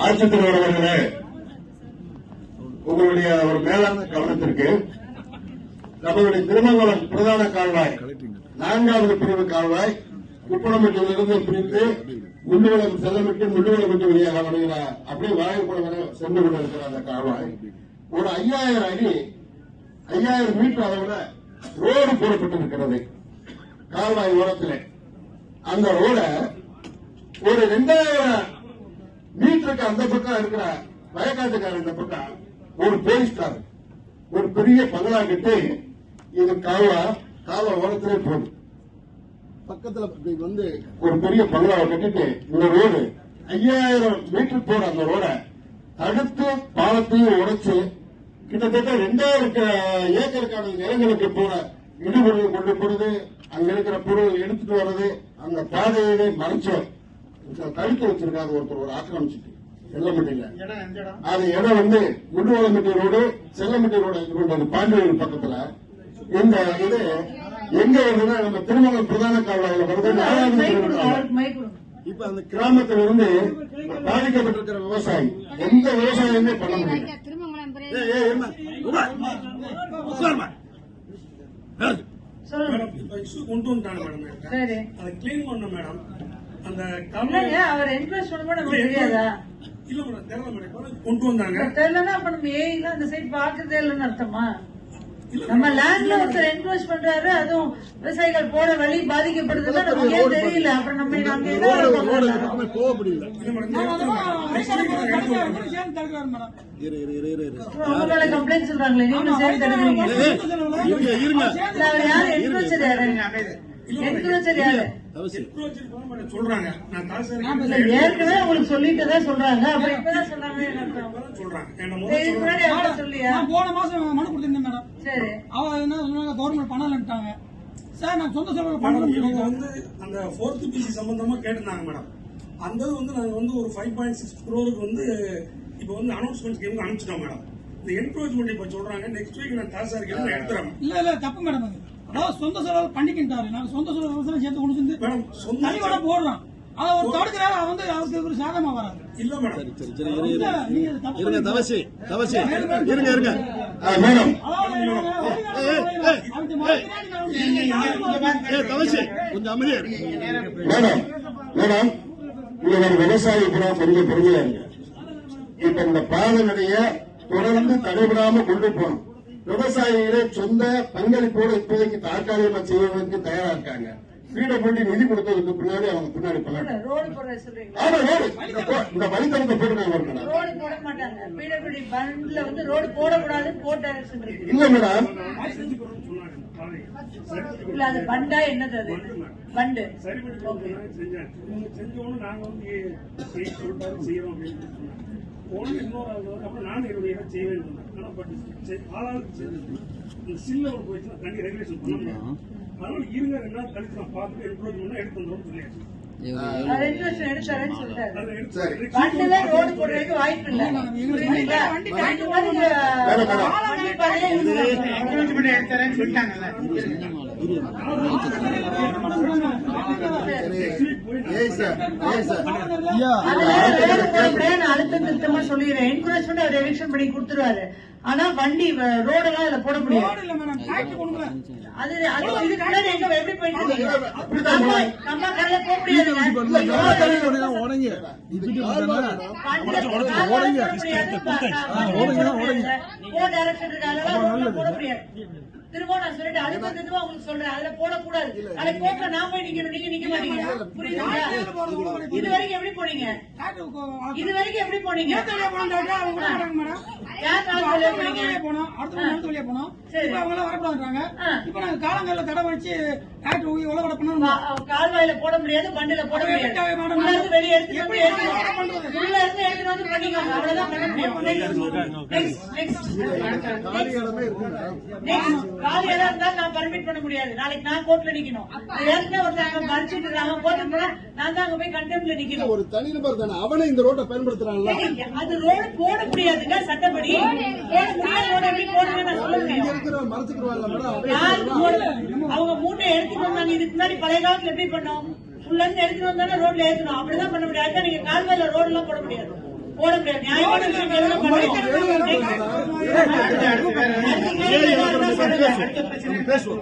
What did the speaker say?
ஆட்சித்தலைவர்களே, உங்களுடைய ஒரு மேலான கவனத்திற்கு நம்மளுடைய திருமங்கலம் பிரதான கால்வாய் 4வது பிரிவு கால்வாய் குப்பணமட்டிலிருந்து பிரித்து முள்ளுவளம் செல்லமிட்டு முள்ளுவளமிட்டு வழியாக வருகிற அப்படியே வாயுப்பட சென்று கொண்டிருக்கிற அந்த கால்வாய் ஒரு 5000 அடி 5000 மீட்டர் அளவுல ரோடு போடப்பட்டிருக்கிறது. கால்வாய் ஓரத்தில் அந்த ரோட ஒரு 2000 மீட்டருக்கு அந்த பக்கம் இருக்கிற வயக்காட்டுக்கார இந்த பக்கம் ஒரு போலீஸ்கார் ஒரு பெரிய பங்களா கட்டி இது கால்வாய் ஓரத்திலே போகுது. பக்கத்துல வந்து ஒரு பெரிய பங்களாவை கட்டிட்டு இந்த ரோடு 5000 மீட்டர் போற அந்த ரோட தடுத்து பாலத்தையும் உடைச்சு கிட்டத்தட்ட 2000 ஏக்கருக்கான நிலங்களுக்கு போற இடுபொருள் கொண்டு போறது, அங்க இருக்கிற பொருள் எடுத்துட்டு வர்றது, அந்த பாதையை மறைச்சு தடுத்து வச்சிருக்காரு ஒருத்தர் ஒரு ஆக்கிரமிச்சுட்டு செல்லம்பட்டியில. அது இடம் வந்து முள்ளுவளம்பட்டி ரோடு செல்லம்பட்டி ரோடு பாண்டியூர் பக்கத்துல. இந்த இது எங்க வருதுன்னா நம்ம திருமங்கலம் பிரதான கால்வாயில வருது. 4வது இப்ப அந்த கிராமத்துல இருந்து பாதிக்கப்பட்டிருக்கிற விவசாயி எந்த விவசாயமே பண்ண முடியல. கொண்டு வந்தாங்க மேடம், அதை கிளீன் பண்ண மேடம். அந்த அவர் என்கரேஜ் பண்ண தெரியாதா? இல்ல மேடம், தெரியல மேடம், கொண்டு வந்தாங்க. தெரியலன்னா அப்ப நம்ம ஏன் அந்த சைட் பாக்குறதே இல்லைன்னு அர்த்தமா? நம்ம லேண்ட்ல ஒருத்தர் என்கரேஜ் பண்றாரு, அதுவும் விவசாயிகள் போற வழி பாதிக்கப்படுதுன்னா நமக்கு ஏன் தெரியல? அப்புறம் நம்ம அவங்களோட கம்ப்ளைண்ட் சொல்றாங்களே, நீங்க சேர்ந்து தடுக்கிறீங்க. அவர் யாரு என்கரேஜர்? யாரு சொல்றாங்க? ஏற்கனவே உங்களுக்கு சொல்லிட்டுதான் சொல்றாங்க. அப்புறம் இப்பதான் சொல்றாங்க. போன மாசம் மனு கொடுத்திருந்தேன் மேடம். சரி, அவ என்ன சொன்னாங்க, கவர்மெண்ட் பண்ணலன்ட்டாங்க. சார் நான் சொந்த செலவு பண்ணணும். இவங்க வந்து அந்த 4th பிசி சம்பந்தமா கேட்டிருந்தாங்க மேடம். அந்த வந்து நாங்க வந்து ஒரு 5.6 crore வந்து இப்ப வந்து அனௌன்ஸ்மெண்ட் இவங்க அனுப்பிச்சிட்டோம் மேடம். இந்த என்க்ரோச்மெண்ட் இப்ப சொல்றாங்க நெக்ஸ்ட் வீக் நான் தாசாருக்கு எடுத்துறேன். இல்ல தப்பு மேடம். அதாவது சொந்த செலவு பண்ணிக்கிட்டாரு. நாங்க சொந்த செலவு விவசாயம் சேர்த்து கொண்டு வந்து தனியோட போடுறோம். அதை ஒரு தடுக்கிறாரு, வந்து அவருக்கு ஒரு சாதமா வராது. இல்ல மேடம், இருங்க தவசி இருங்க தவசி கொஞ்சம் அமைதியா மேடம். இங்க ஒரு விவசாயி கூட பெரிய பெருமையா இருக்கு. இப்ப இந்த பாதநடைய தொடர்ந்து தடைபடாம கொண்டு போகணும். விவசாயிகளே சொந்த பங்களிப்போடு இப்போதைக்கு தற்காலிகமா செய்வதற்கு தயாரா இருக்காங்க. பீடபுல்டி நிதி கொடுத்ததுக்கு பின்னாடி அவங்க பின்னாடி இந்த வழித்தடத்தை போட்டு இல்ல மேடம். இல்ல அது பண்டா என்னது? அது பண்டு அப்புறம் நான் என்னுடைய செய்வேன். சில்ல போயிடுச்சுன்னா தண்ணி ரெகுலேஷன் பண்ண முடியும். அதனால இருங்க 2 நாள் கழிச்சு நான் பார்த்துட்டு என்க்ரோச் பண்ணா எடுத்து வந்துடும் சொல்லியாச்சு. ரோடு போடுறதுக்கு வாய்ப்பு இல்லை. அழுத்தம் திருத்தமா சொல்லிடுறேன். என்கரேஜ்மெண்ட் அவர் எவிக்ஷன் பண்ணி கொடுத்துருவாரு. ஆனா வண்டி ரோடெல்லாம் அதுல போட முடியாது. அது இதுக்கு முன்னாடி எங்க எப்படி போயிட்டு நம்ம கரையில போக முடியாது. திரும்ப நான் சொல்லிட்டு அடுத்த திரும்ப உங்களுக்கு சொல்றேன், அதுல போடக்கூடாது. அதை போக்க நான் போய் நீங்க நிக்க மாட்டீங்க. புரியுதுங்களா? இது வரைக்கும் எப்படி போனீங்க? எப்படி போனீங்க? காலங்கள்ல தடை வச்சு கால்வாயில போட முடியாது, பண்டில போட முடியாது. வெளியே எடுத்து உள்ள இருந்து எடுத்துட்டு வந்து பண்ணிக்கோங்க, அவ்வளவுதான் பண்ண முடியும். காலி இடம் இருந்தாலும் நான் பர்மிட் பண்ண முடியாது. நாளைக்கு நான் கோர்ட்ல நிக்கணும். ஏற்கனவே ஒருத்தங்க மறைச்சிட்டு இருக்காங்க, கோர்ட்டுக்கு போனா நான் தான் அங்க போய் கண்டெம்ட்ல நிக்கணும். ஒரு தனிநபர் தானே, அவனே இந்த ரோட்டை பயன்படுத்துறான்ல. அது ரோடு போட முடியாதுங்க சட்டப்படி. போட முடியாத ரோடு எப்படி போடுவேன்னு நான் சொல்ல முடியும். அவங்க மூட்டை எடுத்துட்டு வந்தாங்க. இதுக்கு முன்னாடி பழைய காலத்துல எப்படி பண்ணோம்? ஃபுல்லா எடுத்துட்டு வந்தாலும் ரோட்ல ஏத்தணும். அப்படிதான் பண்ண முடியாது. அதுதான் நீங்க கால்வாயில ரோடு எல்லாம் போட முடியாது. போட முடியாது. நியாயமான விஷயம் பேசுவோம்.